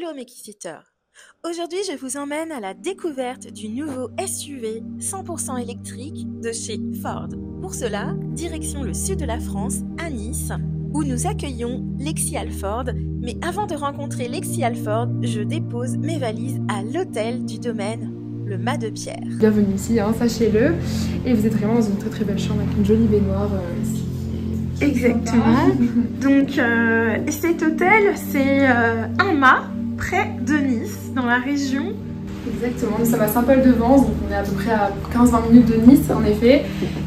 Hello Mexisiteur. Aujourd'hui, je vous emmène à la découverte du nouveau SUV 100% électrique de chez Ford. Pour cela, direction le sud de la France, à Nice, où nous accueillons Lexi Alford. Mais avant de rencontrer Lexi Alford, je dépose mes valises à l'hôtel du domaine, le Mas de Pierre. Bienvenue ici, sachez-le. Et vous êtes vraiment dans une très très belle chambre avec une jolie baignoire. Exactement. Donc cet hôtel, c'est un mât près de Nice, dans la région. Exactement, nous sommes à Saint-Paul-de-Vence, donc on est à peu près à 15-20 minutes de Nice en effet.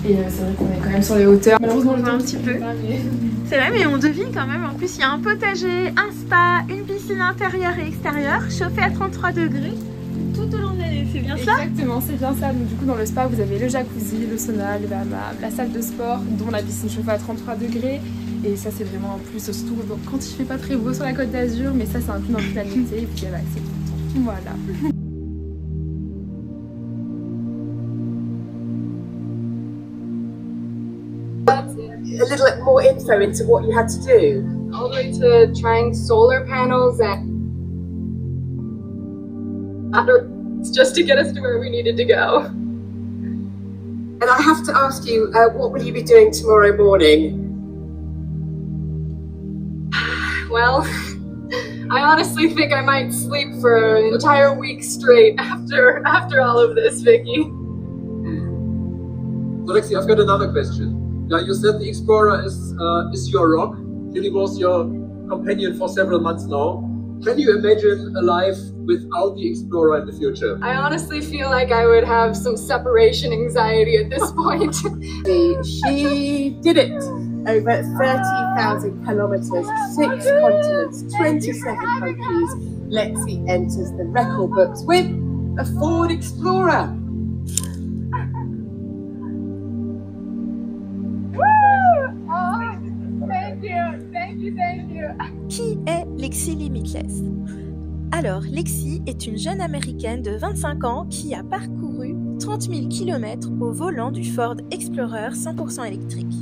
Et c'est vrai qu'on est quand même sur les hauteurs. Malheureusement, on voit un petit peu. C'est vrai, mais on devine quand même. En plus, il y a un potager, un spa, une piscine intérieure et extérieure, chauffée à 33 degrés tout au long de l'année. C'est bien ça? Exactement, c'est bien ça. Donc du coup, dans le spa, vous avez le jacuzzi, le sauna, le hammam, la salle de sport, dont la piscine chauffée à 33 degrés. Et ça, c'est vraiment en plus, surtout quand il fait pas très beau sur la Côte d'Azur, mais ça, c'est inclus dans toute la nuitée. Et puis, c'est tout. Voilà. A little more info into what you had to do. All the way to trying solar panels and it's just to get us to where we needed to go. And I have to ask you, what will you be doing tomorrow morning? Well, I honestly think I might sleep for an entire week straight after all of this, Vicky. So Lexi, I've got another question. Now, you said the Explorer is your rock. Lily was your companion for several months now. Can you imagine a life without the Explorer in the future? I honestly feel like I would have some separation anxiety at this point. She did it. Over 30,000 kilometres, 6 continents, 27 countries. Lexi enters the record books with a Ford Explorer. Qui est Lexi Limitless? Alors, Lexi est une jeune américaine de 25 ans qui a parcouru 30 000 km au volant du Ford Explorer 100% électrique.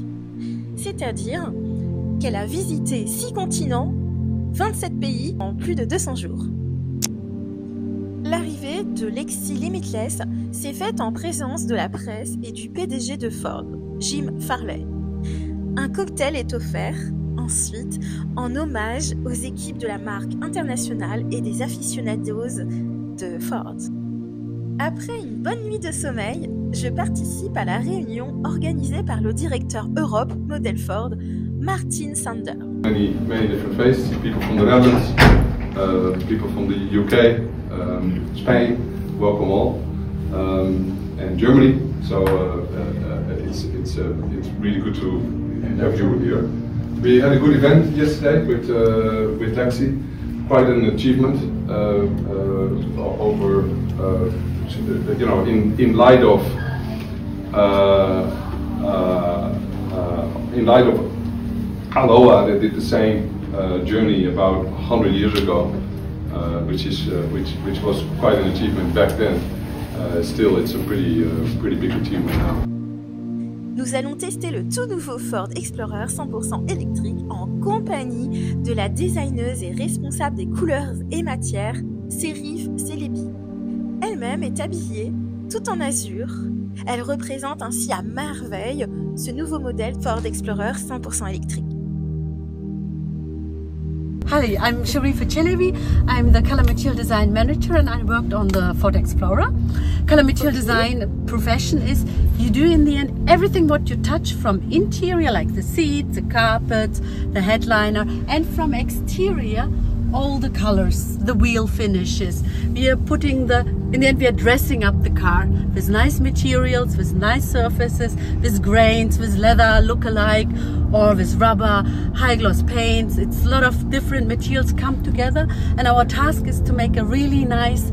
C'est-à-dire qu'elle a visité 6 continents, 27 pays en plus de 200 jours. L'arrivée de Lexi Limitless s'est faite en présence de la presse et du PDG de Ford, Jim Farley. Un cocktail est offert ensuite en hommage aux équipes de la marque internationale et des aficionados de Ford. Après une bonne nuit de sommeil, je participe à la réunion organisée par le directeur Europe Model Ford, Martin Sander. Many different faces, people from the Netherlands, people from the UK, Spain, welcome all, and Germany. So it's really good to have you here. We had a good event yesterday with Lexi, quite an achievement over, you know, in light of Aloha, they did the same journey about 100 years ago, which was quite an achievement back then. Still, it's a pretty big achievement now. Nous allons tester le tout nouveau Ford Explorer 100% électrique en compagnie de la designeuse et responsable des couleurs et matières, Serif Celebi. Elle-même est habillée tout en azur. Elle représente ainsi à merveille ce nouveau modèle Ford Explorer 100% électrique. Hi, I'm Sharifa Chelebi. I'm the Color Material Design Manager and I worked on the Ford Explorer. Color Material Design profession is you do in the end everything what you touch from interior, like the seats, the carpets, the headliner, and from exterior all the colors, the wheel finishes. We are putting in the end we are dressing up the car with nice materials, with nice surfaces, with grains, with leather look-alike, or with rubber, high gloss paints. It's a lot of different materials come together, and our task is to make a really nice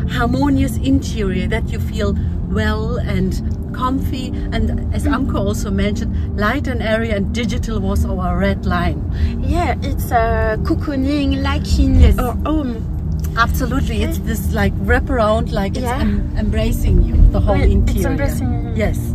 harmonious interior that you feel well and comfy, and as Amco also mentioned, light and area and digital was our red line. Yeah, it's cocooning, liking yes. our home. Absolutely, Yeah. it's this like wrap around, like it's Yeah. embracing you, the whole interior. It's embracing you. Yes.